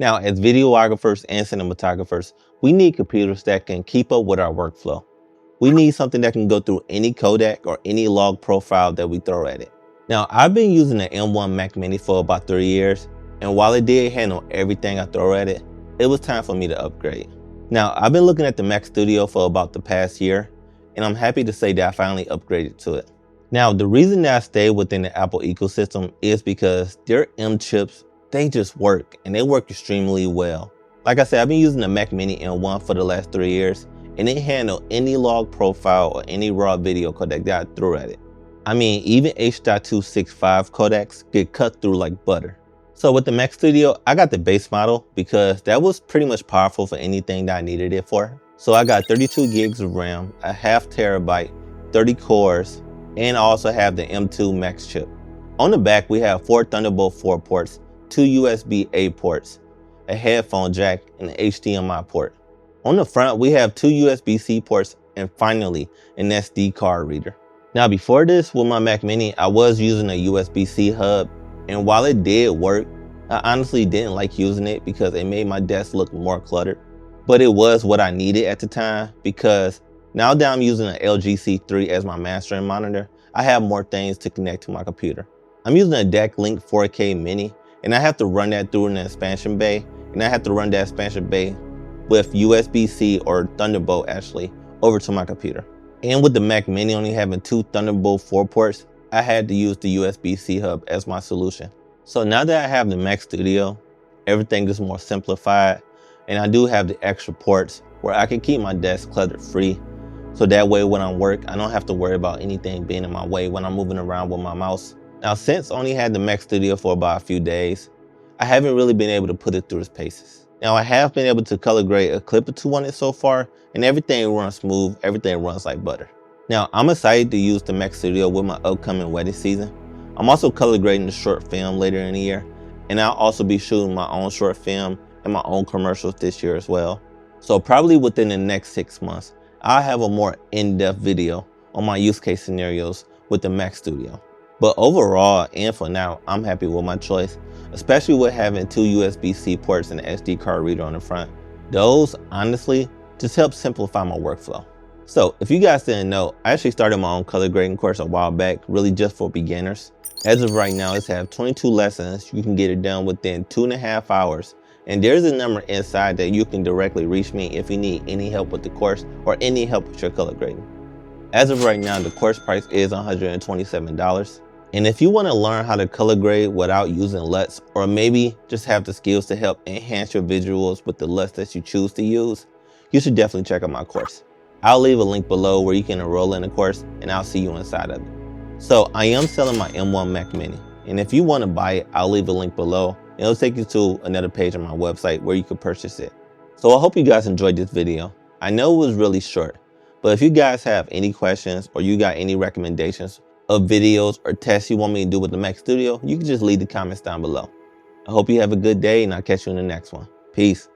Now, as videographers and cinematographers, we need computers that can keep up with our workflow. We need something that can go through any codec or any log profile that we throw at it. Now, I've been using the M1 Mac Mini for about 3 years, and while it did handle everything I throw at it, it was time for me to upgrade. Now, I've been looking at the Mac Studio for about the past year, and I'm happy to say that I finally upgraded to it. Now, the reason that I stay within the Apple ecosystem is because their M chips, they just work, and they work extremely well. Like I said, I've been using the Mac Mini M1 for the last 3 years, and it handled any log profile or any raw video codec that I threw at it. I mean, even H.265 codecs get cut through like butter. So with the Mac Studio, I got the base model because that was pretty much powerful for anything that I needed it for. So I got 32 gigs of RAM, a half terabyte, 30 cores, and I also have the M2 Max chip. On the back, we have 4 Thunderbolt 4 ports, 2 USB-A ports, a headphone jack, and an HDMI port. On the front, we have 2 USB-C ports, and finally, an SD card reader. Now before this, with my Mac Mini, I was using a USB-C hub, and while it did work, I honestly didn't like using it because it made my desk look more cluttered. But it was what I needed at the time because now that I'm using an LG C3 as my mastering monitor, I have more things to connect to my computer. I'm using a DAC Link 4K Mini, and I have to run that through an expansion bay, and I have to run that expansion bay with USB-C or Thunderbolt actually over to my computer. And with the Mac Mini only having 2 Thunderbolt 4 ports, I had to use the USB-C hub as my solution. So now that I have the Mac Studio, everything is more simplified, and I do have the extra ports where I can keep my desk clutter free. So that way when I work, I don't have to worry about anything being in my way when I'm moving around with my mouse. Now, since I only had the Mac Studio for about a few days, I haven't really been able to put it through its paces. Now, I have been able to color grade a clip or 2 on it so far, and everything runs smooth, everything runs like butter. Now, I'm excited to use the Mac Studio with my upcoming wedding season. I'm also color grading the short film later in the year, and I'll also be shooting my own short film and my own commercials this year as well. So probably within the next 6 months, I'll have a more in-depth video on my use case scenarios with the Mac Studio. But overall, and for now, I'm happy with my choice, especially with having 2 USB-C ports and an SD card reader on the front. Those, honestly, just help simplify my workflow. So if you guys didn't know, I actually started my own color grading course a while back, really just for beginners. As of right now, it's have 22 lessons. You can get it done within 2.5 hours. And there's a number inside that you can directly reach me if you need any help with the course or any help with your color grading. As of right now, the course price is $127. And if you want to learn how to color grade without using LUTs, or maybe just have the skills to help enhance your visuals with the LUTs that you choose to use, you should definitely check out my course. I'll leave a link below where you can enroll in the course, and I'll see you inside of it. So I am selling my M1 Mac Mini, and if you want to buy it, I'll leave a link below. It'll take you to another page on my website where you can purchase it. So I hope you guys enjoyed this video. I know it was really short, but if you guys have any questions or you got any recommendations of videos or tests you want me to do with the Mac Studio, you can just leave the comments down below. I hope you have a good day, and I'll catch you in the next one. Peace.